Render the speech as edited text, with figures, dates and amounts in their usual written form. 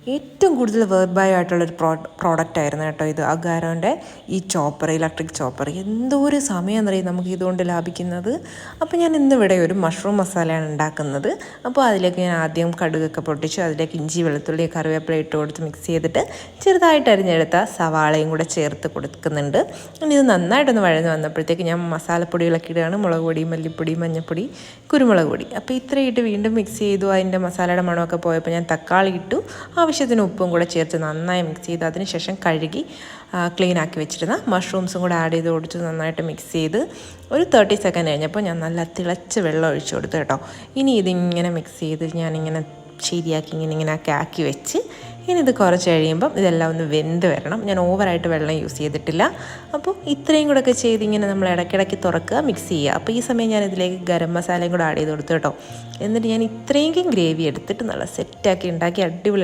ഏറ്റവും കൂടുതൽ വെർബായ ആയിട്ടുള്ളൊരു പ്രോഡക്റ്റ് ആയിരുന്നു കേട്ടോ ഇത്. അഗാരോൻ്റെ ഈ ചോപ്പർ, ഇലക്ട്രിക് ചോപ്പർ. എന്തോ ഒരു സമയം എന്നറിയാം നമുക്ക് ഇതുകൊണ്ട് ലാഭിക്കുന്നത്. അപ്പോൾ ഞാൻ ഇന്നിവിടെ ഒരു മഷ്റൂം മസാലയാണ് ഉണ്ടാക്കുന്നത്. അപ്പോൾ അതിലേക്ക് ഞാൻ ആദ്യം കടുകൊക്കെ പൊട്ടിച്ചു, അതിലേക്ക് ഇഞ്ചി വെളുത്തുള്ളി കറിവേപ്പില ഇട്ട് കൊടുത്ത് മിക്സ് ചെയ്തിട്ട് ചെറുതായിട്ട് അരിഞ്ഞെടുത്ത സവാളയും കൂടെ ചേർത്ത് കൊടുക്കുന്നുണ്ട്. ഇനി ഇത് നന്നായിട്ടൊന്ന് വഴഞ്ഞ് വന്നപ്പോഴത്തേക്ക് ഞാൻ മസാലപ്പൊടികളൊക്കെ ഇടുകയാണ്. മുളക് പൊടി, മല്ലിപ്പൊടി, മഞ്ഞൾപ്പൊടി, കുരുമുളക് പൊടി. അപ്പോൾ ഇത്രയിട്ട് വീണ്ടും മിക്സ് ചെയ്തു. അതിൻ്റെ മസാലയുടെ മണമൊക്കെ പോയപ്പോൾ ഞാൻ തക്കാളി ഇട്ടു. ആവശ്യത്തിന് ഉപ്പും കൂടെ ചേർത്ത് നന്നായി മിക്സ് ചെയ്ത് അതിന് ശേഷം കഴുകി ക്ലീൻ ആക്കി വെച്ചിരുന്ന മഷ്റൂംസും കൂടെ ആഡ് ചെയ്ത് കൊടുത്ത് നന്നായിട്ട് മിക്സ് ചെയ്ത് ഒരു 30 സെക്കൻഡ് കഴിഞ്ഞപ്പോൾ ഞാൻ നല്ല തിളച്ച് വെള്ളം ഒഴിച്ചു കൊടുത്തു കേട്ടോ. ഇനി ഇതിങ്ങനെ മിക്സ് ചെയ്ത് ഞാനിങ്ങനെ ശരിയാക്കി ഇങ്ങനെ ആക്കി വെച്ച് ഇനി ഇത് കുറച്ച് കഴിയുമ്പം ഇതെല്ലാം ഒന്ന് വെന്ത് വരണം. ഞാൻ ഓവറായിട്ട് വെള്ളം യൂസ് ചെയ്തിട്ടില്ല. അപ്പോൾ ഇത്രയും കൂടെ ഒക്കെ ചെയ്ത് ഇങ്ങനെ നമ്മൾ ഇടയ്ക്കിടയ്ക്ക് തുറക്കുക, മിക്സ് ചെയ്യുക. അപ്പോൾ ഈ സമയം ഞാൻ ഇതിലേക്ക് ഗരം മസാലയും കൂടെ ആഡ് ചെയ്ത് കൊടുത്തു കേട്ടോ. എന്നിട്ട് ഞാൻ ഇത്രയെങ്കിലും ഗ്രേവി എടുത്തിട്ട് നല്ല സെറ്റാക്കി ഉണ്ടാക്കി അടിപൊളി